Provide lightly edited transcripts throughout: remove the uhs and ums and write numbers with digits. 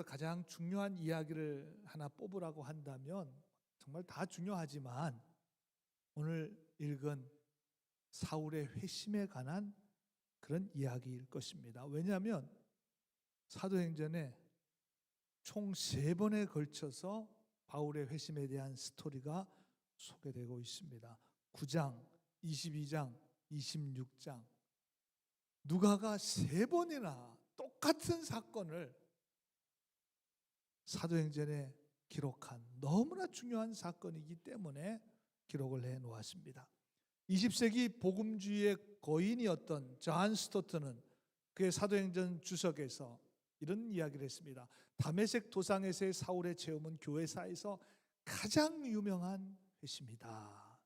가장 중요한 이야기를 하나 뽑으라고 한다면 정말 다 중요하지만 오늘 읽은 사울의 회심에 관한 그런 이야기일 것입니다. 왜냐하면 사도행전에 총 3번에 걸쳐서 바울의 회심에 대한 스토리가 소개되고 있습니다. 9장, 22장, 26장. 누가가 3번이나 똑같은 사건을 사도행전에 기록한 너무나 중요한 사건이기 때문에 기록을 해 놓았습니다. 20세기 복음주의의 거인이었던 존 스토트는 그의 사도행전 주석에서 이런 이야기를 했습니다. 다메섹 도상에서의 사울의 체험은 교회사에서 가장 유명한 회심이다.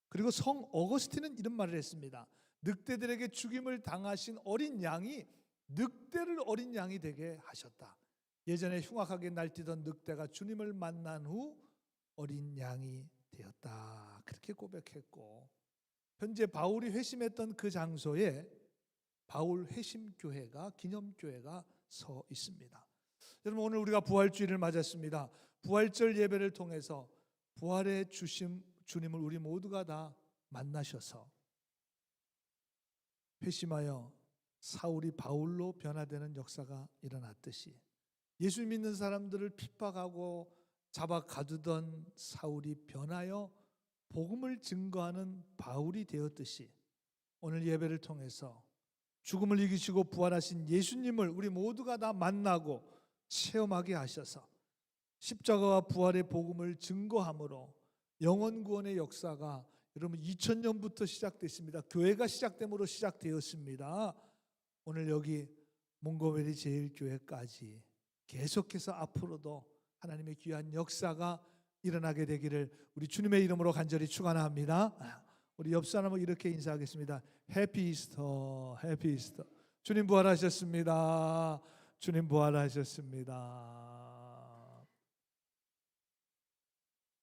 그리고 성 어거스틴은 이런 말을 했습니다. 늑대들에게 죽임을 당하신 어린 양이 늑대를 어린 양이 되게 하셨다. 예전에 흉악하게 날뛰던 늑대가 주님을 만난 후 어린 양이 되었다. 그렇게 고백했고, 현재 바울이 회심했던 그 장소에 바울 회심교회가, 기념교회가 서 있습니다. 여러분, 오늘 우리가 부활주일을 맞았습니다. 부활절 예배를 통해서 부활의 주님을 우리 모두가 다 만나셔서 회심하여 사울이 바울로 변화되는 역사가 일어났듯이, 예수 믿는 사람들을 핍박하고 잡아 가두던 사울이 변하여 복음을 증거하는 바울이 되었듯이, 오늘 예배를 통해서 죽음을 이기시고 부활하신 예수님을 우리 모두가 다 만나고 체험하게 하셔서 십자가와 부활의 복음을 증거함으로 영원 구원의 역사가 여러분 2000년부터 시작됐습니다. 교회가 시작됨으로 시작되었습니다. 오늘 여기 몽고메리 제일교회까지 계속해서 앞으로도 하나님의 귀한 역사가 일어나게 되기를 우리 주님의 이름으로 간절히 축원합니다. 우리 옆 사람은 이렇게 인사하겠습니다. 해피 이스터, 해피 이스터. 주님 부활하셨습니다. 주님 부활하셨습니다.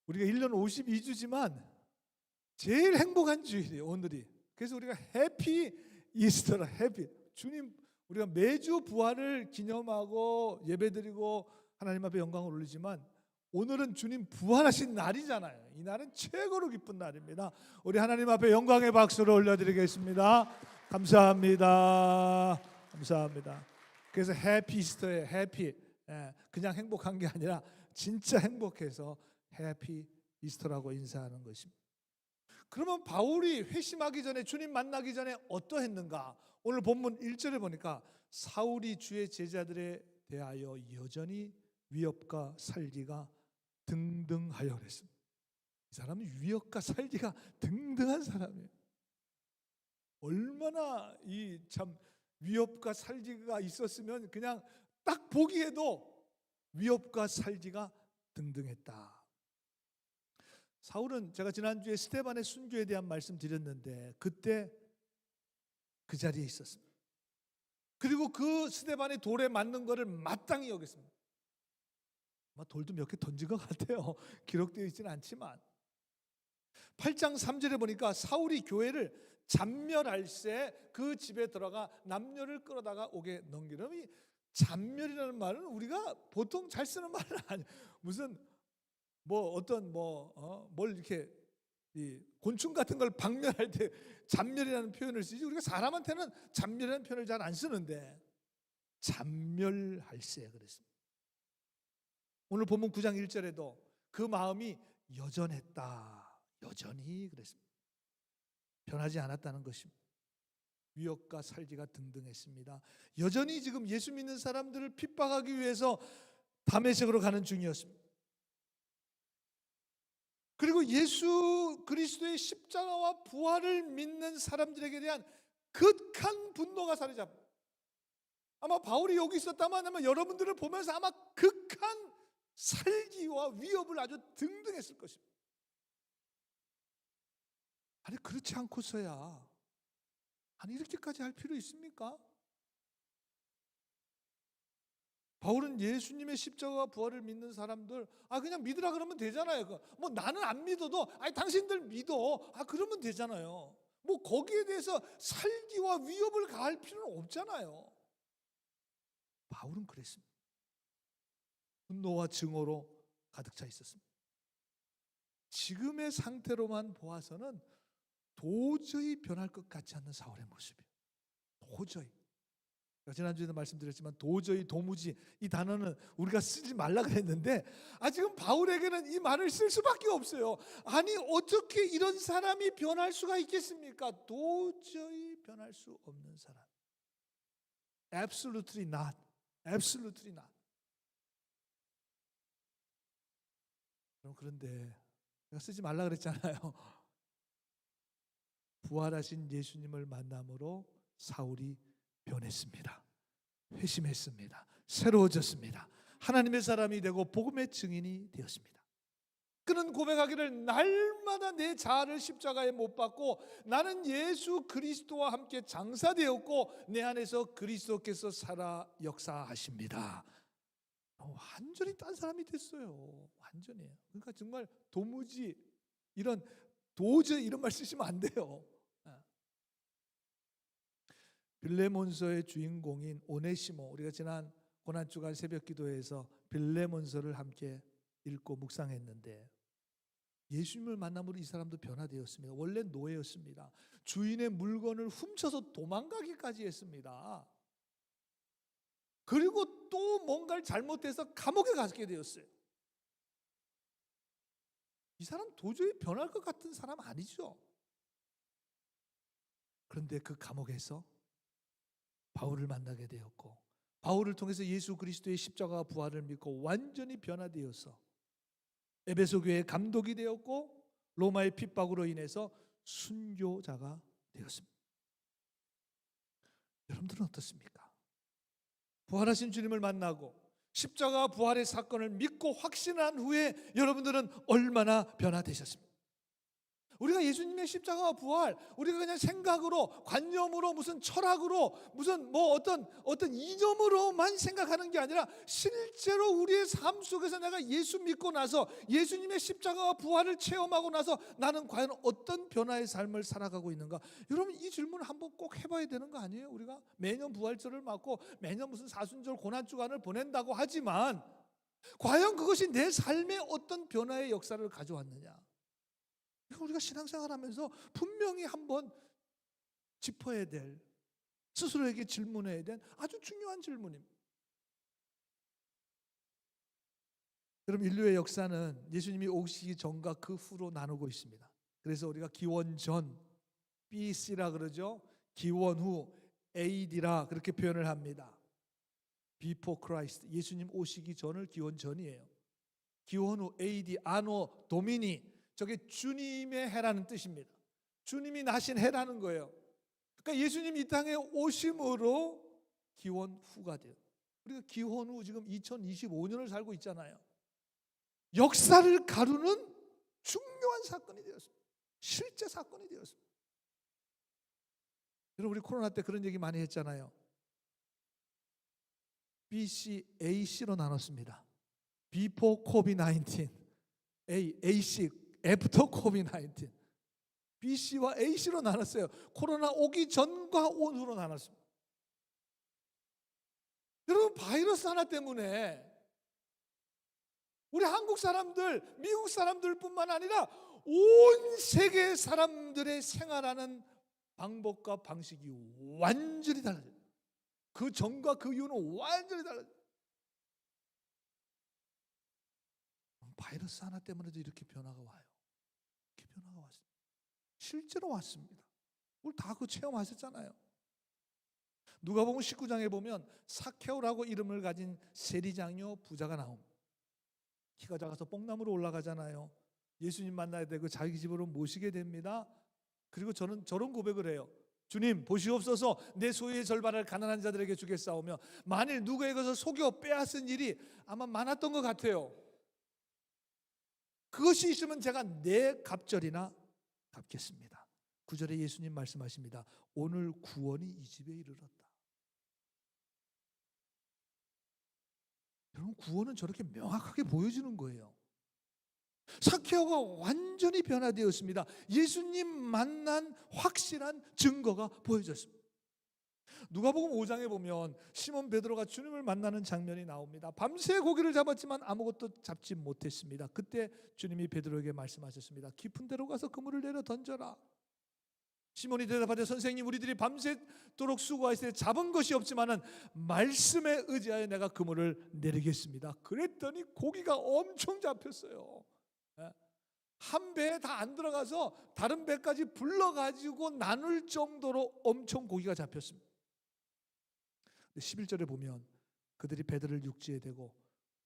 우리가 1년 52주지만 제일 행복한 주일이에요, 오늘이. 그래서 우리가 해피 이스터라, 해피. 주님, 우리가 매주 부활을 기념하고 예배드리고 하나님 앞에 영광을 올리지만 오늘은 주님 부활하신 날이잖아요. 이 날은 최고로 기쁜 날입니다. 우리 하나님 앞에 영광의 박수를 올려드리겠습니다. 감사합니다. 감사합니다. 그래서 해피 이스터에 해피, 그냥 행복한 게 아니라 진짜 행복해서 해피 이스터라고 인사하는 것입니다. 그러면 바울이 회심하기 전에, 주님 만나기 전에 어떠했는가? 오늘 본문 1절에 보니까 사울이 주의 제자들에 대하여 여전히 위협과 살기가 등등하여 그랬습니다. 이 사람은 위협과 살기가 등등한 사람이에요. 얼마나 이 참 위협과 살기가 있었으면 그냥 딱 보기에도 위협과 살기가 등등했다. 사울은 제가 지난주에 스데반의 순교에 대한 말씀 드렸는데 그때 그 자리에 있었습니다. 그리고 그 스데반의 돌에 맞는 것을 마땅히 여겼습니다. 돌도 몇 개 던진 것 같아요. 기록되어 있지는 않지만 8장 3절에 보니까 사울이 교회를 잔멸할세 그 집에 들어가 남녀를 끌어다가 옥에 넘기려니, 잔멸이라는 말은 우리가 보통 잘 쓰는 말은 아니에요. 무슨 뭘 이렇게 이 곤충 같은 걸 박멸할 때 잔멸이라는 표현을 쓰지, 우리가 사람한테는 잔멸이라는 표현을 잘 안 쓰는데 잔멸할세 그랬습니다. 오늘 본문 9장 1절에도 그 마음이 여전했다, 여전히 그랬습니다. 변하지 않았다는 것입니다. 위협과 살기가 등등했습니다. 여전히 지금 예수 믿는 사람들을 핍박하기 위해서 다메섹으로 가는 중이었습니다. 그리고 예수 그리스도의 십자가와 부활을 믿는 사람들에게 대한 극한 분노가 사로잡. 아마 바울이 여기 있었다면 아마 여러분들을 보면서 아마 극한 살기와 위협을 아주 등등했을 것입니다. 아니 그렇지 않고서야 아니 이렇게까지 할 필요 있습니까? 바울은 예수님의 십자가와 부활을 믿는 사람들 그냥 믿으라 그러면 되잖아요. 나는 안 믿어도 당신들 믿어 그러면 되잖아요. 거기에 대해서 살기와 위협을 가할 필요는 없잖아요. 바울은 그랬습니다. 분노와 증오로 가득 차 있었습니다. 지금의 상태로만 보아서는 도저히 변할 것 같지 않는 사울의 모습이에요. 도저히. 지난주에도 말씀드렸지만 도저히, 도무지 이 단어는 우리가 쓰지 말라 그랬는데 지금 바울에게는 이 말을 쓸 수밖에 없어요. 아니 어떻게 이런 사람이 변할 수가 있겠습니까? 도저히 변할 수 없는 사람. Absolutely not. Absolutely not. 그런데 제가 쓰지 말라 그랬잖아요. 부활하신 예수님을 만남으로 사울이 변했습니다. 회심했습니다. 새로워졌습니다. 하나님의 사람이 되고 복음의 증인이 되었습니다. 그는 고백하기를 날마다 내 자아를 십자가에 못 박고 나는 예수 그리스도와 함께 장사되었고 내 안에서 그리스도께서 살아 역사하십니다. 완전히 딴 사람이 됐어요. 완전히. 그러니까 정말 도무지 도저히 이런 말 쓰시면 안 돼요. 빌레몬서의 주인공인 오네시모, 우리가 지난 고난주간 새벽기도에서 빌레몬서를 함께 읽고 묵상했는데 예수님을 만남으로 이 사람도 변화되었습니다. 원래 노예였습니다. 주인의 물건을 훔쳐서 도망가기까지 했습니다. 그리고 또 뭔가를 잘못해서 감옥에 가게 되었어요. 이 사람 도저히 변할 것 같은 사람 아니죠. 그런데 그 감옥에서 바울을 만나게 되었고 바울을 통해서 예수 그리스도의 십자가와 부활을 믿고 완전히 변화되어서 에베소 교회의 감독이 되었고 로마의 핍박으로 인해서 순교자가 되었습니다. 여러분들은 어떻습니까? 부활하신 주님을 만나고 십자가 부활의 사건을 믿고 확신한 후에 여러분들은 얼마나 변화되셨습니까? 우리가 예수님의 십자가와 부활, 우리가 그냥 생각으로, 관념으로, 무슨 철학으로, 무슨 어떤 이념으로만 생각하는 게 아니라 실제로 우리의 삶 속에서 내가 예수 믿고 나서 예수님의 십자가와 부활을 체험하고 나서 나는 과연 어떤 변화의 삶을 살아가고 있는가? 여러분 이 질문을 한번 꼭 해봐야 되는 거 아니에요? 우리가 매년 부활절을 맞고 매년 무슨 사순절 고난주간을 보낸다고 하지만 과연 그것이 내 삶에 어떤 변화의 역사를 가져왔느냐? 우리가 신앙생활하면서 분명히 한번 짚어야 될, 스스로에게 질문해야 될 아주 중요한 질문입니다. 여러분 인류의 역사는 예수님이 오시기 전과 그 후로 나누고 있습니다. 그래서 우리가 기원 전 BC라 그러죠. 기원 후 AD라 그렇게 표현을 합니다. Before Christ, 예수님 오시기 전을 기원 전이에요. 기원 후 AD, 아노 도미니, 저게 주님의 해라는 뜻입니다. 주님이 나신 해라는 거예요. 그러니까 예수님이 이 땅에 오심으로 기원 후가 돼요. 우리가 기원 후 지금 2025년을 살고 있잖아요. 역사를 가르는 중요한 사건이 되었습니다. 실제 사건이 되었습니다. 여러분 우리 코로나 때 그런 얘기 많이 했잖아요. BC, AC로 나눴습니다. Before COVID-19, AC, After COVID-19. BC와 AC로 나눴어요. 코로나 오기 전과 온 후로 나눴습니다. 여러분 바이러스 하나 때문에 우리 한국 사람들, 미국 사람들뿐만 아니라 온 세계 사람들의 생활하는 방법과 방식이 완전히 달라져요. 그 전과 그 이후는 완전히 달라져요. 바이러스 하나 때문에도 이렇게 변화가 와요. 이렇게 변화가 왔습니다. 실제로 왔습니다. 우리 다 그 체험하셨잖아요. 누가복음 19장에 보면 사케오라고 이름을 가진 세리장녀 부자가 나옵니다. 키가 작아서 뽕나무로 올라가잖아요. 예수님 만나야 되고 자기 집으로 모시게 됩니다. 그리고 저는 저런 고백을 해요. 주님 보시옵소서, 내 소유의 절반을 가난한 자들에게 주겠사오며 만일 누구에게서 속여 빼앗은 일이 아마 많았던 것 같아요. 그것이 있으면 제가 내 갑절이나 갚겠습니다. 9절에 예수님 말씀하십니다. 오늘 구원이 이 집에 이르렀다. 여러분 구원은 저렇게 명확하게 보여지는 거예요. 사케오가 완전히 변화되었습니다. 예수님 만난 확실한 증거가 보여졌습니다. 누가복음 5장에 보면 시몬 베드로가 주님을 만나는 장면이 나옵니다. 밤새 고기를 잡았지만 아무것도 잡지 못했습니다. 그때 주님이 베드로에게 말씀하셨습니다. 깊은 데로 가서 그물을 내려 던져라. 시몬이 대답하되 선생님, 우리들이 밤새도록 수고하였을 때 잡은 것이 없지만은 말씀에 의지하여 내가 그물을 내리겠습니다. 그랬더니 고기가 엄청 잡혔어요. 한 배에 다 안 들어가서 다른 배까지 불러가지고 나눌 정도로 엄청 고기가 잡혔습니다. 11절에 보면 그들이 배들을 육지에 대고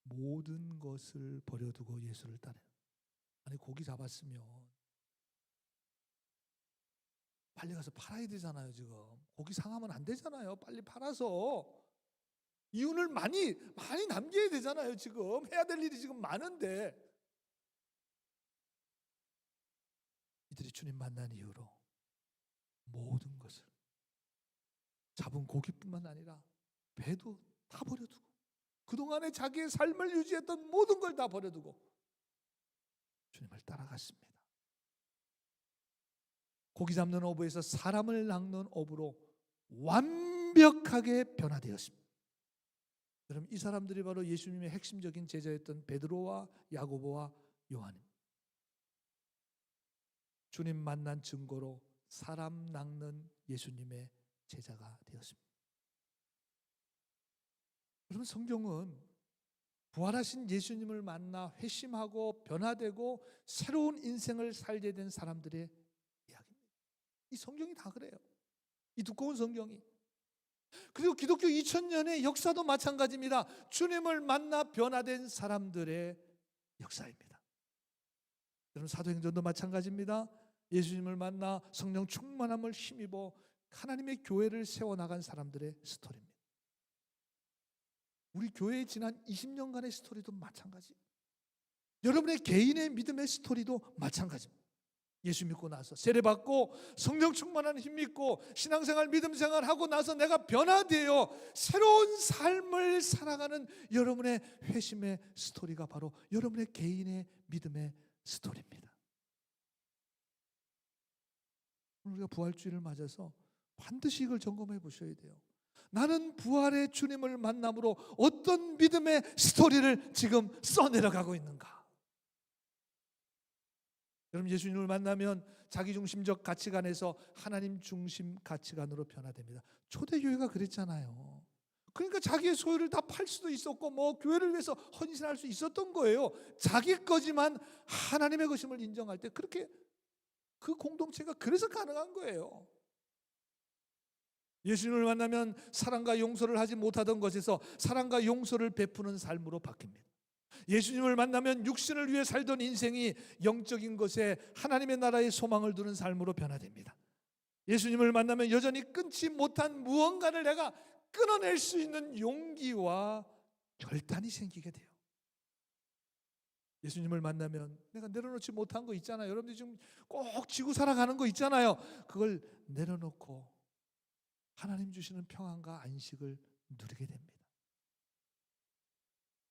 모든 것을 버려두고 예수를 따르는. 아니, 고기 잡았으면 빨리 가서 팔아야 되잖아요. 지금 고기 상하면 안 되잖아요. 빨리 팔아서 이윤을 많이 남겨야 되잖아요. 지금 해야 될 일이 지금 많은데, 이들이 주님 만난 이후로 모든 것을, 잡은 고기뿐만 아니라 배도 다 버려두고 그동안에 자기의 삶을 유지했던 모든 걸 다 버려두고 주님을 따라갔습니다. 고기 잡는 어부에서 사람을 낚는 어부로 완벽하게 변화되었습니다. 여러분, 이 사람들이 바로 예수님의 핵심적인 제자였던 베드로와 야고보와 요한입니다. 주님 만난 증거로 사람 낚는 예수님의 제자가 되었습니다. 여러분, 성경은 부활하신 예수님을 만나 회심하고 변화되고 새로운 인생을 살게 된 사람들의 이야기입니다. 이 성경이 다 그래요. 이 두꺼운 성경이. 그리고 기독교 2000년의 역사도 마찬가지입니다. 주님을 만나 변화된 사람들의 역사입니다. 여러분, 사도행전도 마찬가지입니다. 예수님을 만나 성령 충만함을 힘입어 하나님의 교회를 세워나간 사람들의 스토리입니다. 우리 교회의 지난 20년간의 스토리도 마찬가지입니다. 여러분의 개인의 믿음의 스토리도 마찬가지입니다. 예수 믿고 나서 세례받고 성령 충만한 힘 믿고 신앙생활 믿음생활 하고 나서 내가 변화되어 새로운 삶을 살아가는 여러분의 회심의 스토리가 바로 여러분의 개인의 믿음의 스토리입니다. 우리가 부활주의를 맞아서 반드시 이걸 점검해 보셔야 돼요. 나는 부활의 주님을 만남으로 어떤 믿음의 스토리를 지금 써내려가고 있는가? 여러분, 예수님을 만나면 자기중심적 가치관에서 하나님 중심 가치관으로 변화됩니다. 초대교회가 그랬잖아요. 그러니까 자기의 소유를 다 팔 수도 있었고 뭐 교회를 위해서 헌신할 수 있었던 거예요. 자기 거지만 하나님의 것임을 인정할 때 그렇게 그 공동체가 그래서 가능한 거예요. 예수님을 만나면 사랑과 용서를 하지 못하던 것에서 사랑과 용서를 베푸는 삶으로 바뀝니다. 예수님을 만나면 육신을 위해 살던 인생이 영적인 것에 하나님의 나라의 소망을 두는 삶으로 변화됩니다. 예수님을 만나면 여전히 끊지 못한 무언가를 내가 끊어낼 수 있는 용기와 결단이 생기게 돼요. 예수님을 만나면 내가 내려놓지 못한 거 있잖아요. 여러분들 지금 꼭 지고 살아가는 거 있잖아요. 그걸 내려놓고 하나님 주시는 평안과 안식을 누리게 됩니다.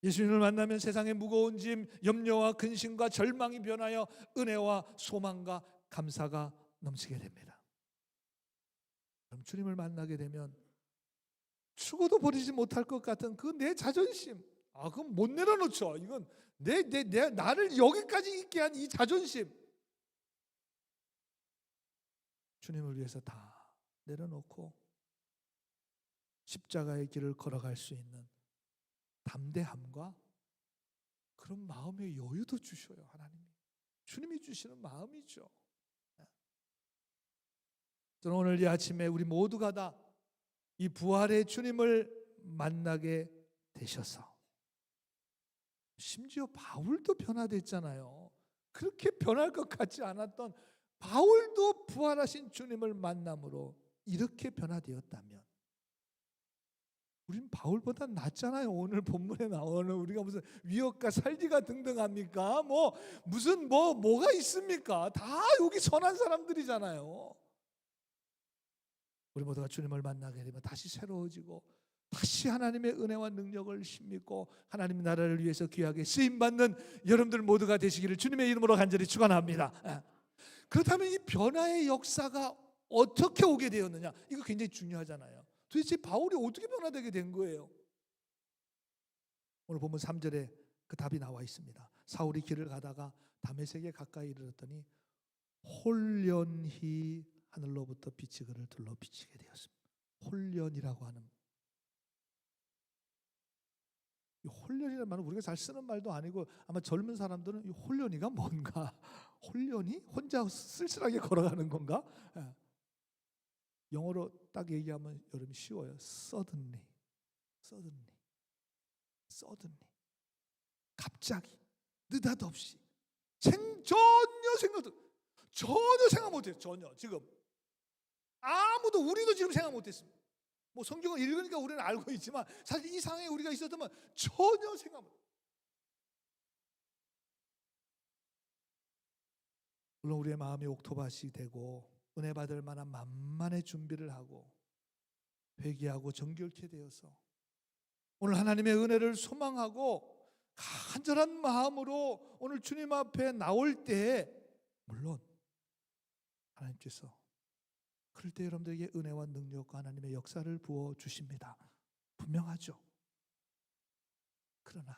예수님을 만나면 세상의 무거운 짐, 염려와 근심과 절망이 변하여 은혜와 소망과 감사가 넘치게 됩니다. 그럼 주님을 만나게 되면 죽어도 버리지 못할 것 같은 그 내 자존심, 그건 못 내려놓죠. 이건 나를 여기까지 있게 한 이 자존심, 주님을 위해서 다 내려놓고 십자가의 길을 걸어갈 수 있는 담대함과 그런 마음의 여유도 주셔요. 하나님이, 주님이 주시는 마음이죠. 저는 오늘 이 아침에 우리 모두가 다 이 부활의 주님을 만나게 되셔서, 심지어 바울도 변화됐잖아요. 그렇게 변할 것 같지 않았던 바울도 부활하신 주님을 만남으로 이렇게 변화되었다면 우린 바울보다 낫잖아요. 오늘 본문에 나오는 우리가 무슨 위협과 살기가 등등합니까? 뭐가 있습니까? 다 여기 선한 사람들이잖아요. 우리 모두가 주님을 만나게 되면 다시 새로워지고 다시 하나님의 은혜와 능력을 힘입고 하나님 나라를 위해서 귀하게 쓰임받는 여러분들 모두가 되시기를 주님의 이름으로 간절히 축원합니다. 그렇다면 이 변화의 역사가 어떻게 오게 되었느냐? 이거 굉장히 중요하잖아요. 도대체 바울이 어떻게 변화되게 된 거예요? 오늘 보면 3절에 그 답이 나와 있습니다. 사울이 길을 가다가 다메섹에 가까이 이르렀더니 홀련히 하늘로부터 빛이 그를 둘러 비치게 되었습니다. 홀련이라고 하는, 이 홀련이라는 말은 우리가 잘 쓰는 말도 아니고 아마 젊은 사람들은 이 홀련이가 뭔가, 홀련이 혼자 쓸쓸하게 걸어가는 건가? 예. 영어로 딱 얘기하면 여러분 쉬워요. suddenly, 갑자기, 느닷없이, 전혀 생각 못해요. 전혀. 지금 아무도, 우리도 지금 생각 못했습니다. 뭐 성경을 읽으니까 우리는 알고 있지만 사실 이 상황에 우리가 있었다면 전혀 생각 못. 물론 우리의 마음이 옥토밭이 되고 은혜 받을 만한 만만의 준비를 하고 회개하고 정결케 되어서 오늘 하나님의 은혜를 소망하고 간절한 마음으로 오늘 주님 앞에 나올 때, 물론 하나님께서 그럴 때 여러분들에게 은혜와 능력과 하나님의 역사를 부어 주십니다. 분명하죠. 그러나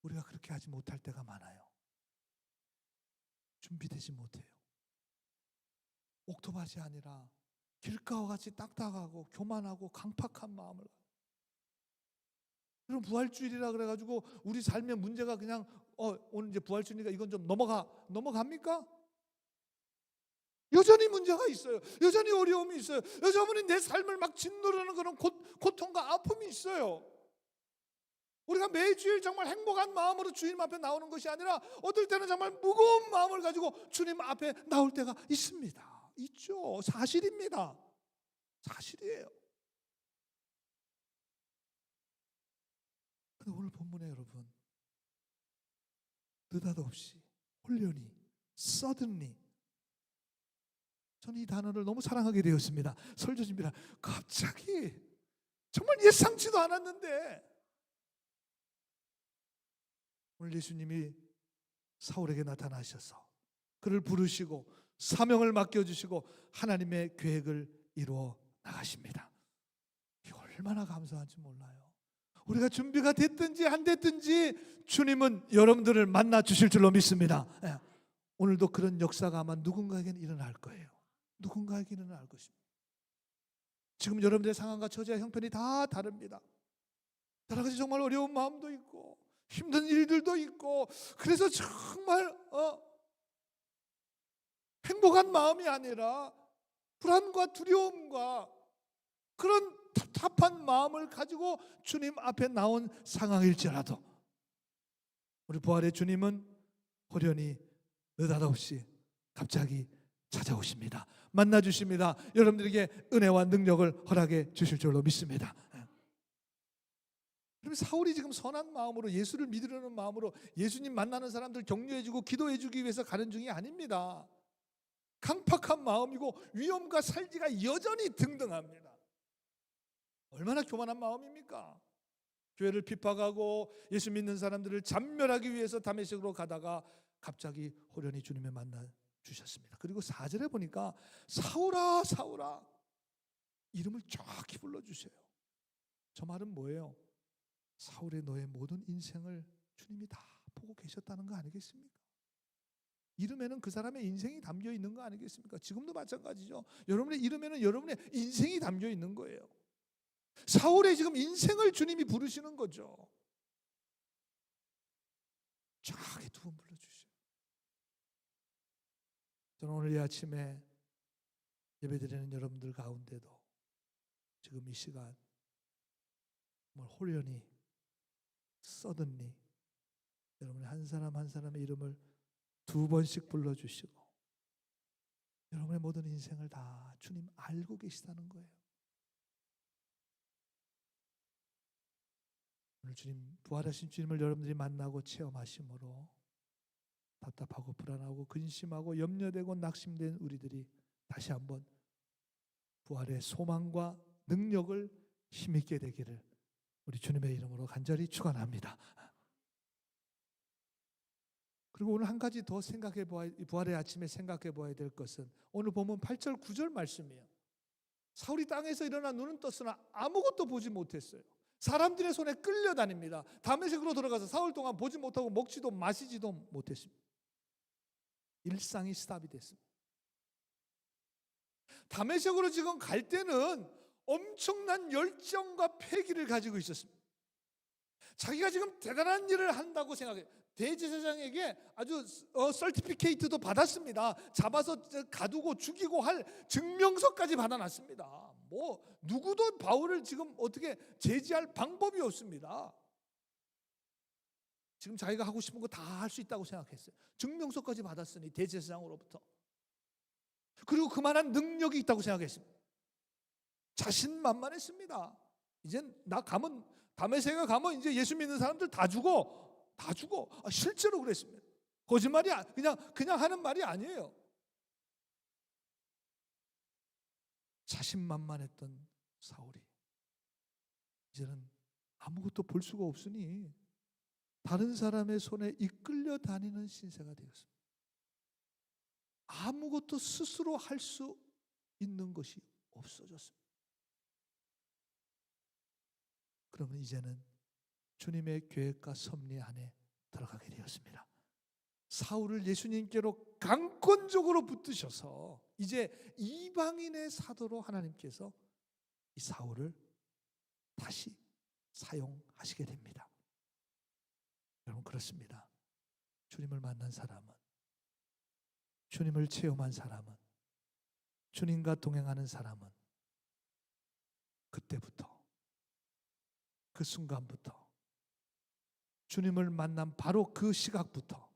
우리가 그렇게 하지 못할 때가 많아요. 준비되지 못해요. 옥토밭이 아니라 길가와 같이 딱딱하고 교만하고 강팍한 마음을. 그럼 부활주일이라 그래가지고 우리 삶의 문제가 그냥 오늘 이제 부활주일이니까 이건 좀 넘어갑니까? 여전히 문제가 있어요. 여전히 어려움이 있어요. 여전히 내 삶을 막 짓누르는 그런 고통과 아픔이 있어요. 우리가 매주일 정말 행복한 마음으로 주님 앞에 나오는 것이 아니라 어떨 때는 정말 무거운 마음을 가지고 주님 앞에 나올 때가 있습니다. 있죠. 사실입니다. 사실이에요. 근데 오늘 본문에 여러분, 느닷없이, 홀련히, suddenly, 저는 이 단어를 너무 사랑하게 되었습니다. 설교집니다. 갑자기, 정말 예상치도 않았는데 오늘 예수님이 사울에게 나타나셔서 그를 부르시고 사명을 맡겨주시고 하나님의 계획을 이루어 나가십니다. 이게 얼마나 감사한지 몰라요. 우리가 준비가 됐든지 안 됐든지 주님은 여러분들을 만나 주실 줄로 믿습니다. 오늘도 그런 역사가 아마 누군가에게는 일어날 거예요. 누군가에게는 일어날 것입니다. 지금 여러분들의 상황과 처지와 형편이 다 다릅니다. 여러 가지 정말 어려운 마음도 있고 힘든 일들도 있고, 그래서 정말 행복한 마음이 아니라 불안과 두려움과 그런 답답한 마음을 가지고 주님 앞에 나온 상황일지라도 우리 부활의 주님은 호련히 느닷없이 갑자기 찾아오십니다. 만나주십니다. 여러분들에게 은혜와 능력을 허락해 주실 줄로 믿습니다. 그럼 사울이 지금 선한 마음으로 예수를 믿으려는 마음으로 예수님 만나는 사람들 격려해주고 기도해주기 위해서 가는 중이 아닙니다. 강팍한 마음이고 위험과 살기가 여전히 등등합니다. 얼마나 교만한 마음입니까? 교회를 핍박하고 예수 믿는 사람들을 잡멸하기 위해서 다메섹으로 가다가 갑자기 호련히 주님을 만나 주셨습니다. 그리고 4절에 보니까 사울아 사울아 이름을 정확히 불러주세요. 저 말은 뭐예요? 사울의 너의 모든 인생을 주님이 다 보고 계셨다는 거 아니겠습니까? 이름에는 그 사람의 인생이 담겨 있는 거 아니겠습니까? 지금도 마찬가지죠. 여러분의 이름에는 여러분의 인생이 담겨 있는 거예요. 사울의 지금 인생을 주님이 부르시는 거죠. 정확히 두 번 불러주시오. 저는 오늘 이 아침에 예배드리는 여러분들 가운데도 지금 이 시간 정말 홀련히 suddenly 여러분의 한 사람 한 사람의 이름을 두 번씩 불러주시고 여러분의 모든 인생을 다 주님 알고 계시다는 거예요. 오늘 주님, 부활하신 주님을 여러분들이 만나고 체험하심으로 답답하고 불안하고 근심하고 염려되고 낙심된 우리들이 다시 한번 부활의 소망과 능력을 힘있게 되기를 우리 주님의 이름으로 간절히 축원합니다. 그리고 오늘 한 가지 더 생각해 보아야, 부활의 아침에 생각해 보아야 될 것은 오늘 보면 8절 9절 말씀이에요. 사울이 땅에서 일어나 눈은 떴으나 아무것도 보지 못했어요. 사람들의 손에 끌려다닙니다. 다메섹으로 들어가서 사흘 동안 보지 못하고 먹지도 마시지도 못했습니다. 일상이 스탑이 됐습니다. 다메섹으로 지금 갈 때는 엄청난 열정과 패기를 가지고 있었습니다. 자기가 지금 대단한 일을 한다고 생각해요. 대제사장에게 아주 서티피케이트도 받았습니다. 잡아서 가두고 죽이고 할 증명서까지 받아놨습니다. 뭐 누구도 바울을 지금 어떻게 제지할 방법이 없습니다. 지금 자기가 하고 싶은 거 다 할 수 있다고 생각했어요. 증명서까지 받았으니 대제사장으로부터. 그리고 그만한 능력이 있다고 생각했습니다. 자신만만했습니다. 이젠 나 가면 다메섹에 가면 이제 예수 믿는 사람들 다 죽어. 실제로 그랬습니다. 거짓말이 그냥 하는 말이 아니에요. 자신만만했던 사울이 이제는 아무것도 볼 수가 없으니 다른 사람의 손에 이끌려 다니는 신세가 되었습니다. 아무것도 스스로 할 수 있는 것이 없어졌습니다. 그러면 이제는 주님의 계획과 섭리 안에 들어가게 되었습니다. 사울을 예수님께로 강권적으로 붙드셔서 이제 이방인의 사도로 하나님께서 이 사울을 다시 사용하시게 됩니다. 여러분, 그렇습니다. 주님을 만난 사람은, 주님을 체험한 사람은, 주님과 동행하는 사람은 그때부터, 그 순간부터, 주님을 만난 바로 그 시각부터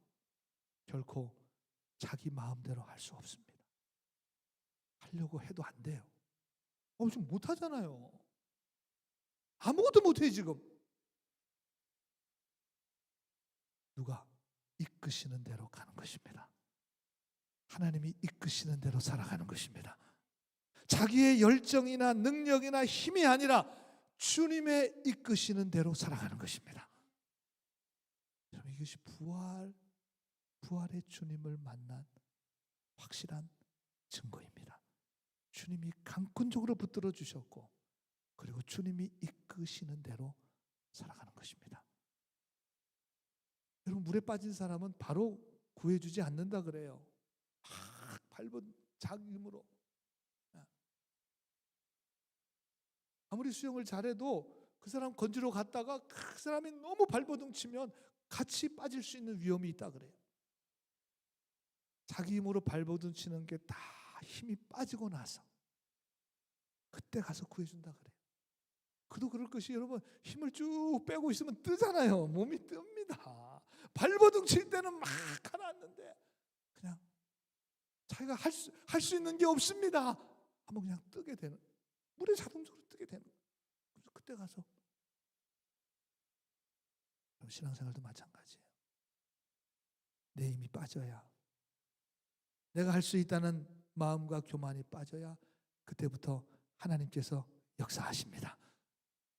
결코 자기 마음대로 할 수 없습니다. 하려고 해도 안 돼요. 지금 못하잖아요. 아무것도 못해 지금. 누가 이끄시는 대로 가는 것입니다. 하나님이 이끄시는 대로 살아가는 것입니다. 자기의 열정이나 능력이나 힘이 아니라 주님의 이끄시는 대로 살아가는 것입니다. 이것이 부활의 주님을 만난 확실한 증거입니다. 주님이 강권적으로 붙들어 주셨고, 그리고 주님이 이끄시는 대로 살아가는 것입니다. 여러분, 물에 빠진 사람은 바로 구해주지 않는다 그래요. 밟은 자기 힘으로. 아무리 수영을 잘해도 그 사람 건지러 갔다가 그 사람이 너무 발버둥 치면 같이 빠질 수 있는 위험이 있다 그래요. 자기 힘으로 발버둥 치는 게 다 힘이 빠지고 나서 그때 가서 구해준다 그래요. 그도 그럴 것이, 여러분, 힘을 쭉 빼고 있으면 뜨잖아요. 몸이 뜹니다. 발버둥 칠 때는 막 가라앉는데 그냥 자기가 할 수 있는 게 없습니다 하면 그냥 뜨게 되는, 물에 자동적으로 뜨게 되는 거예요. 그래서 그때 가서, 신앙생활도 마찬가지예요. 내 힘이 빠져야, 내가 할 수 있다는 마음과 교만이 빠져야 그때부터 하나님께서 역사하십니다.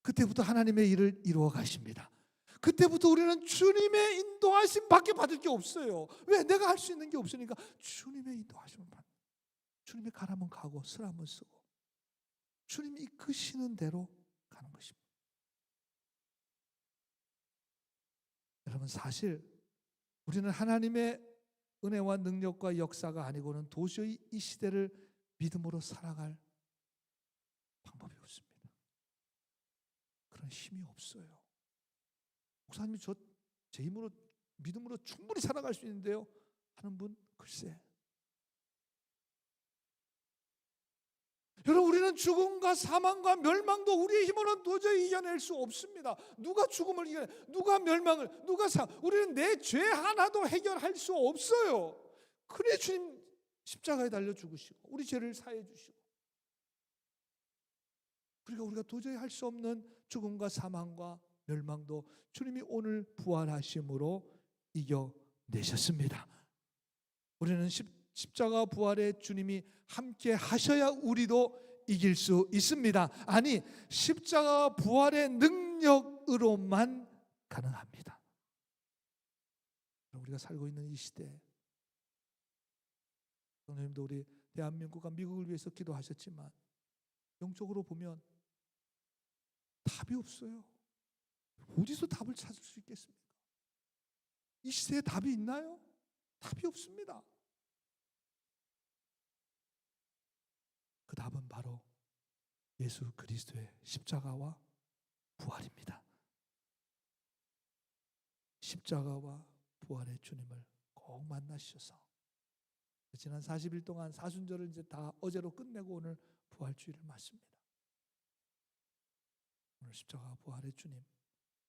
그때부터 하나님의 일을 이루어 가십니다. 그때부터 우리는 주님의 인도하심 밖에 받을 게 없어요. 왜? 내가 할 수 있는 게 없으니까 주님의 인도하심을 받는, 주님이 가라면 가고 쓰라면 쓰고 주님이 이끄시는 대로 가는 것입니다. 여러분, 사실 우리는 하나님의 은혜와 능력과 역사가 아니고는 도저히 이 시대를 믿음으로 살아갈 방법이 없습니다. 그런 힘이 없어요. 목사님이 제 힘으로 믿음으로 충분히 살아갈 수 있는데요 하는 분, 글쎄. 여러분, 우리는 죽음과 사망과 멸망도 우리의 힘으로는 도저히 이겨낼 수 없습니다. 누가 죽음을 이겨내? 누가 멸망을? 우리는 내 죄 하나도 해결할 수 없어요. 그래 주님 십자가에 달려 죽으시고 우리 죄를 사해 주시고, 그러니까 우리가 도저히 할 수 없는 죽음과 사망과 멸망도 주님이 오늘 부활하심으로 이겨내셨습니다. 우리는 십자가 부활의 주님이 함께 하셔야 우리도 이길 수 있습니다. 아니, 십자가 부활의 능력으로만 가능합니다. 우리가 살고 있는 이 시대, 성도님도 우리 대한민국과 미국을 위해서 기도하셨지만 영적으로 보면 답이 없어요. 어디서 답을 찾을 수 있겠습니까? 이 시대에 답이 있나요? 답이 없습니다. 그 답은 바로 예수 그리스도의 십자가와 부활입니다. 십자가와 부활의 주님을 꼭 만나셔서 지난 40일 동안 사순절을 이제 다 어제로 끝내고 오늘 부활주일을 맞습니다. 오늘 십자가 부활의 주님,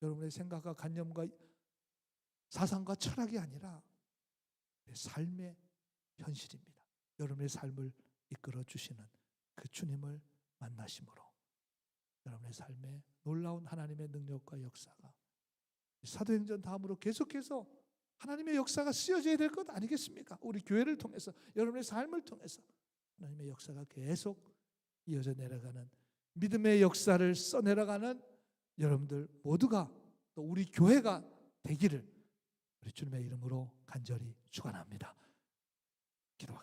여러분의 생각과 관념과 사상과 철학이 아니라 내 삶의 현실입니다. 여러분의 삶을 이끌어 주시는 그 주님을 만나심으로 여러분의 삶에 놀라운 하나님의 능력과 역사가 사도행전 다음으로 계속해서 하나님의 역사가 쓰여져야 될 것 아니겠습니까? 우리 교회를 통해서, 여러분의 삶을 통해서 하나님의 역사가 계속 이어져 내려가는, 믿음의 역사를 써내려가는 여러분들 모두가, 또 우리 교회가 되기를 우리 주님의 이름으로 간절히 축원합니다. 기도하겠습니다.